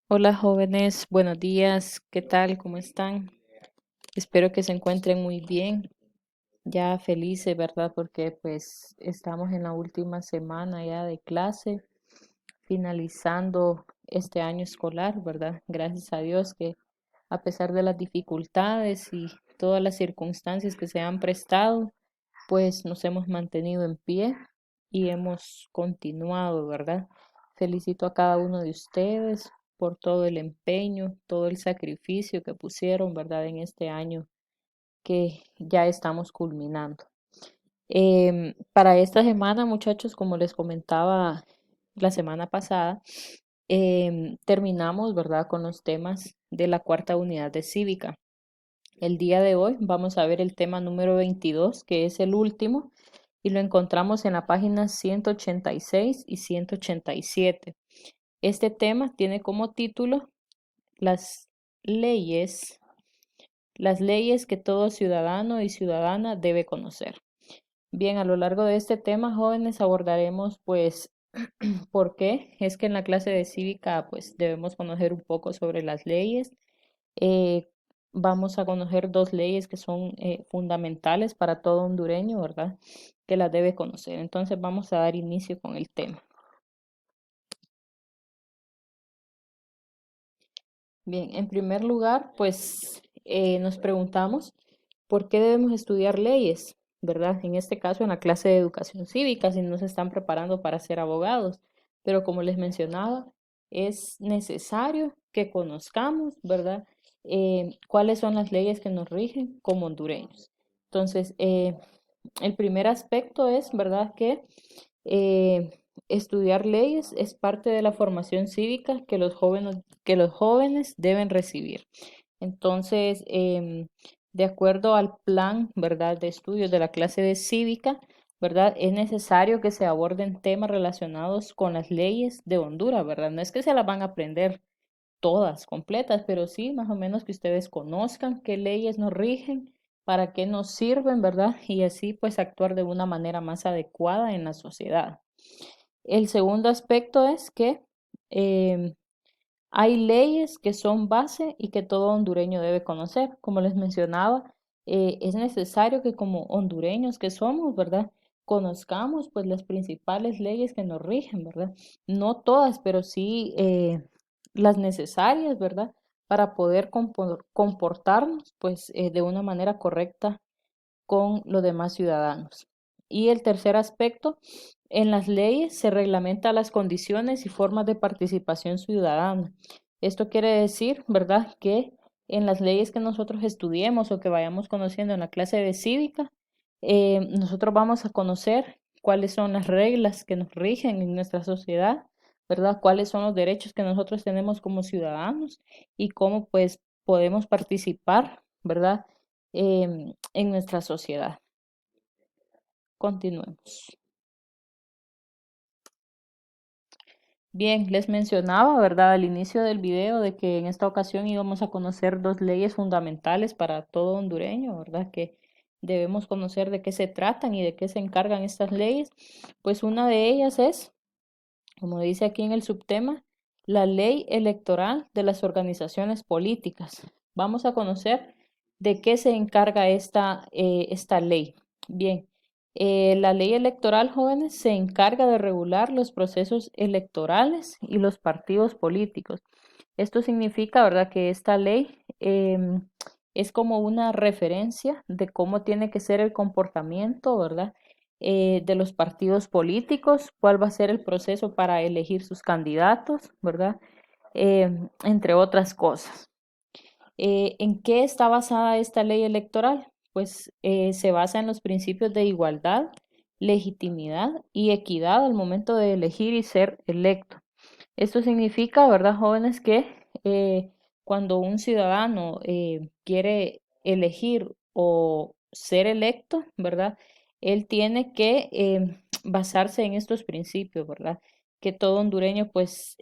Hola jóvenes, buenos días, ¿qué tal? ¿Cómo están? Espero que se encuentren muy bien, ya felices, ¿verdad? Porque pues estamos en la última semana ya de clase, finalizando este año escolar, ¿verdad? Gracias a Dios que a pesar de las dificultades y todas las circunstancias que se han prestado, pues nos hemos mantenido en pie y hemos continuado, ¿verdad? Felicito a cada uno de ustedes por todo el empeño, todo el sacrificio que pusieron, ¿verdad? En este año que ya estamos culminando. Para esta semana, muchachos, como les comentaba la semana pasada, terminamos, ¿verdad? Con los temas de la cuarta unidad de cívica. El día de hoy vamos a ver el tema número 22, que es el último, y lo encontramos en la página 186 y 187. Este tema tiene como título las leyes, las leyes que todo ciudadano y ciudadana debe conocer. Bien, a lo largo de este tema, jóvenes, abordaremos pues por qué es que en la clase de cívica pues debemos conocer un poco sobre las leyes. Eh, Vamos a conocer dos leyes que son fundamentales para todo hondureño, ¿verdad? Que las debe conocer. Entonces vamos a dar inicio con el tema. Bien, en primer lugar, pues nos preguntamos por qué debemos estudiar leyes, ¿verdad? En este caso, en la clase de educación cívica, si nos están preparando para ser abogados. Pero como les mencionaba, es necesario que conozcamos, ¿verdad? Cuáles son las leyes que nos rigen como hondureños. Entonces, el primer aspecto es, ¿verdad? Que estudiar leyes es parte de la formación cívica que los jóvenes deben recibir. Entonces, de acuerdo al plan, ¿verdad?, de estudios de la clase de cívica, ¿verdad?, es necesario que se aborden temas relacionados con las leyes de Honduras, ¿verdad? No es que se las van a aprender todas completas, pero sí más o menos que ustedes conozcan qué leyes nos rigen, para qué nos sirven, ¿verdad? Y así pues actuar de una manera más adecuada en la sociedad. El segundo aspecto es que em, hay leyes que son base y que todo hondureño debe conocer. Como les mencionaba, es necesario que como hondureños que somos, ¿verdad? Conozcamos pues las principales leyes que nos rigen, ¿verdad? No todas, pero sí las necesarias, ¿verdad? Para poder comportarnos pues de una manera correcta con los demás ciudadanos. Y el tercer aspecto, en las leyes se reglamenta las condiciones y formas de participación ciudadana. Esto quiere decir, ¿verdad?, que en las leyes que nosotros estudiemos o que vayamos conociendo en la clase de cívica, nosotros vamos a conocer cuáles son las reglas que nos rigen en nuestra sociedad, ¿verdad? Cuáles son los derechos que nosotros tenemos como ciudadanos y cómo pues podemos participar, ¿verdad? En nuestra sociedad. Continuemos. Bien, les mencionaba, ¿verdad?, al inicio del video de que en esta ocasión íbamos a conocer dos leyes fundamentales para todo hondureño, ¿verdad? Que debemos conocer de qué se tratan y de qué se encargan estas leyes. Pues una de ellas es, como dice aquí en el subtema, la ley electoral de las organizaciones políticas. Vamos a conocer de qué se encarga esta ley. Bien, la ley electoral, jóvenes, se encarga de regular los procesos electorales y los partidos políticos. Esto significa, ¿verdad?, que esta ley es como una referencia de cómo tiene que ser el comportamiento, ¿verdad?, de los partidos políticos, cuál va a ser el proceso para elegir sus candidatos, ¿verdad? Entre otras cosas. ¿En qué está basada esta ley electoral? Pues se basa en los principios de igualdad, legitimidad y equidad al momento de elegir y ser electo. Esto significa, ¿verdad, jóvenes, que cuando un ciudadano quiere elegir o ser electo, ¿verdad? Él tiene que basarse en estos principios, ¿verdad? Que todo hondureño pues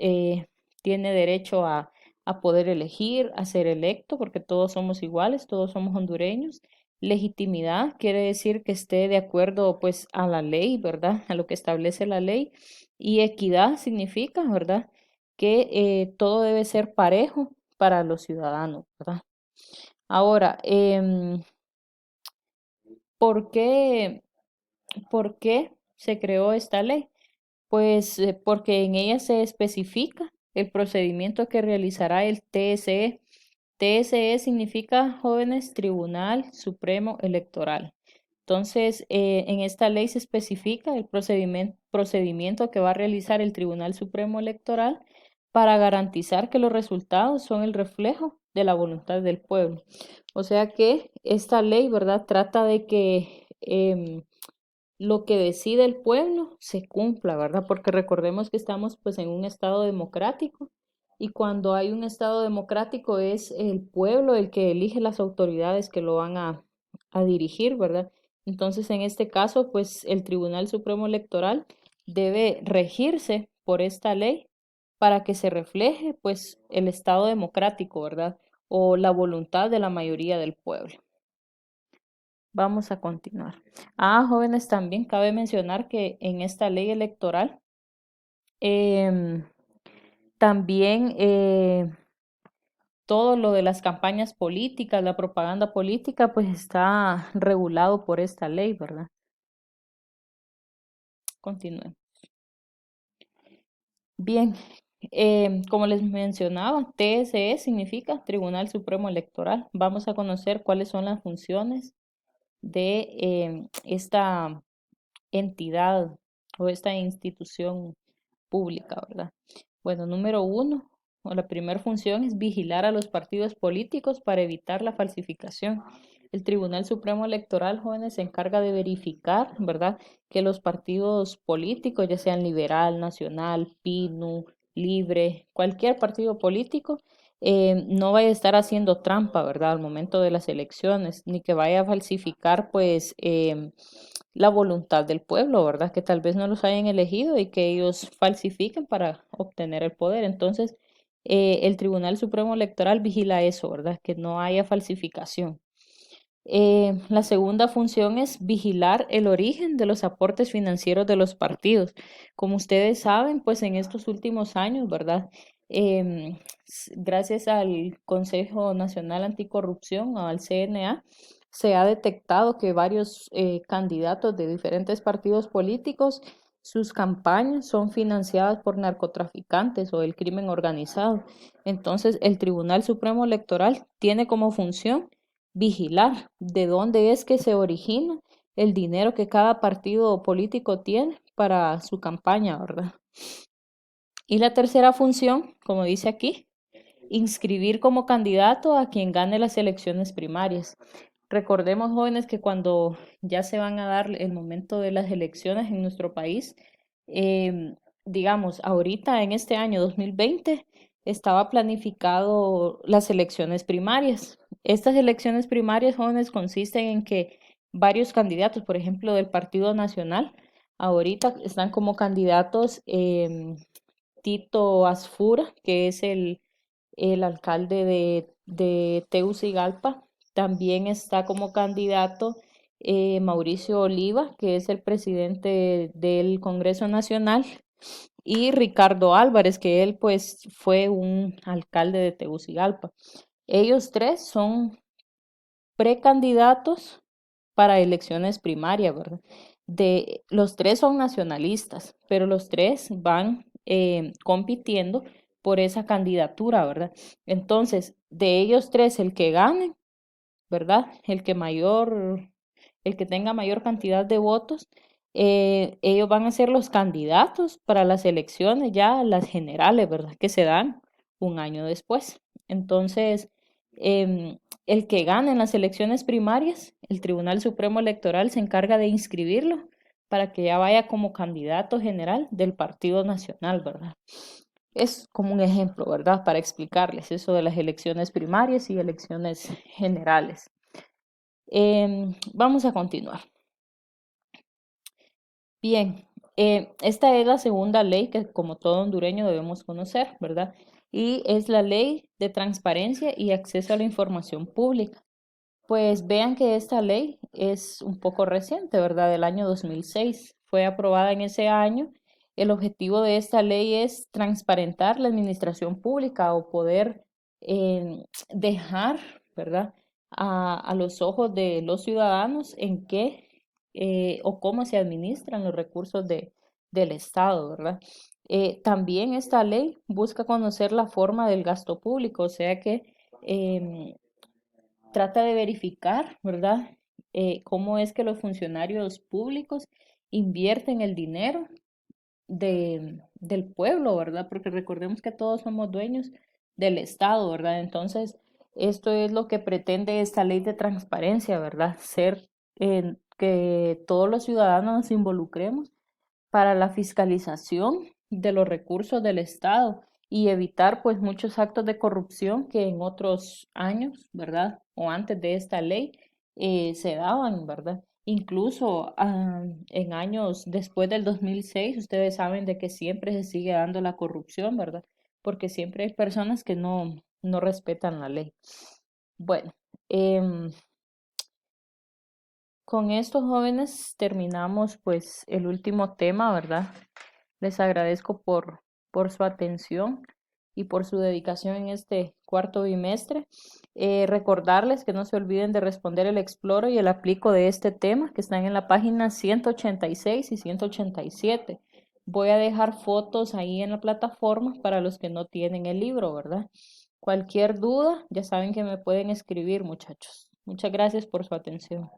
tiene derecho a poder elegir, a ser electo, porque todos somos iguales, todos somos hondureños. Legitimidad quiere decir que esté de acuerdo pues a la ley, ¿verdad? A lo que establece la ley. Y equidad significa, ¿verdad? que todo debe ser parejo para los ciudadanos, ¿verdad? Ahora, ¿por qué, por qué se creó esta ley? Pues porque en ella se especifica el procedimiento que realizará el TSE. TSE significa Jóvenes Tribunal Supremo Electoral. Entonces, en esta ley se especifica el procedimiento que va a realizar el Tribunal Supremo Electoral para garantizar que los resultados son el reflejo de la voluntad del pueblo. O sea que esta ley, ¿verdad?, trata de que lo que decide el pueblo se cumpla, ¿verdad? Porque recordemos que estamos pues en un estado democrático y cuando hay un estado democrático es el pueblo el que elige las autoridades que lo van a dirigir, ¿verdad? Entonces, en este caso, pues el Tribunal Supremo Electoral debe regirse por esta ley para que se refleje pues el estado democrático, ¿verdad? O la voluntad de la mayoría del pueblo. Vamos a continuar. Jóvenes, también cabe mencionar que en esta ley electoral em, también todo lo de las campañas políticas, la propaganda política, pues está regulado por esta ley, ¿verdad? Continúen. Bien, como les mencionaba, TSE significa Tribunal Supremo Electoral. Vamos a conocer cuáles son las funciones de esta entidad o esta institución pública, ¿verdad? Bueno, número uno, o la primera función es vigilar a los partidos políticos para evitar la falsificación. El Tribunal Supremo Electoral, jóvenes, se encarga de verificar, ¿verdad?, que los partidos políticos, ya sean liberal, nacional, PINU, libre, cualquier partido político, no vaya a estar haciendo trampa, ¿verdad?, al momento de las elecciones, ni que vaya a falsificar, pues, la voluntad del pueblo, ¿verdad? Que tal vez no los hayan elegido y que ellos falsifiquen para obtener el poder. Entonces, el Tribunal Supremo Electoral vigila eso, ¿verdad? Que no haya falsificación. La segunda función es vigilar el origen de los aportes financieros de los partidos. Como ustedes saben, pues en estos últimos años, ¿verdad? Gracias al Consejo Nacional Anticorrupción o al CNA, se ha detectado que varios candidatos de diferentes partidos políticos, sus campañas son financiadas por narcotraficantes o el crimen organizado. Entonces, el Tribunal Supremo Electoral tiene como función vigilar de dónde es que se origina el dinero que cada partido político tiene para su campaña, ¿verdad? Y la tercera función, como dice aquí, inscribir como candidato a quien gane las elecciones primarias. Recordemos, jóvenes, que cuando ya se van a dar el momento de las elecciones en nuestro país, digamos, ahorita en este año 2020 estaba planificado las elecciones primarias. Estas elecciones primarias, jóvenes, consisten en que varios candidatos, por ejemplo, del Partido Nacional, ahorita están como candidatos Tito Asfura, que es el alcalde de Tegucigalpa. También está como candidato Mauricio Oliva, que es el presidente del Congreso Nacional, y Ricardo Álvarez, que él pues fue un alcalde de Tegucigalpa. Ellos tres son precandidatos para elecciones primarias, ¿verdad? Los tres son nacionalistas, pero los tres van compitiendo por esa candidatura, ¿verdad? Entonces, de ellos tres, el que gane, ¿verdad? El que tenga mayor cantidad de votos, ellos van a ser los candidatos para las elecciones, ya las generales, ¿verdad? Que se dan un año después. Entonces, el que gane en las elecciones primarias, el Tribunal Supremo Electoral se encarga de inscribirlo para que ya vaya como candidato general del Partido Nacional, ¿verdad? Es como un ejemplo, ¿verdad? Para explicarles eso de las elecciones primarias y elecciones generales. Vamos a continuar. Bien, esta es la segunda ley que como todo hondureño debemos conocer, ¿verdad? Y es la ley de transparencia y acceso a la información pública. Pues vean que esta ley es un poco reciente, ¿verdad? Del año 2006. Fue aprobada en ese año El objetivo de esta ley es transparentar la administración pública o poder dejar, ¿verdad?, a los ojos de los ciudadanos en qué o cómo se administran los recursos del Estado, ¿verdad? También esta ley busca conocer la forma del gasto público, o sea que em, trata de verificar, ¿verdad? Cómo es que los funcionarios públicos invierten el dinero del pueblo, ¿verdad? Porque recordemos que todos somos dueños del Estado, ¿verdad? Entonces, esto es lo que pretende esta ley de transparencia, ¿verdad? Ser que todos los ciudadanos nos involucremos para la fiscalización de los recursos del Estado y evitar pues muchos actos de corrupción que en otros años, ¿verdad? O antes de esta ley se daban, ¿verdad? Incluso en años después del 2006, ustedes saben de que siempre se sigue dando la corrupción, ¿verdad? Porque siempre hay personas que no respetan la ley. Bueno, em, con estos jóvenes terminamos pues el último tema, ¿verdad? Les agradezco por su atención y por su dedicación en este cuarto bimestre. Recordarles que no se olviden de responder el exploro y el aplico de este tema que están en la página 186 y 187. Voy a dejar fotos ahí en la plataforma para los que no tienen el libro, ¿verdad? Cualquier duda, ya saben que me pueden escribir, muchachos. Muchas gracias por su atención.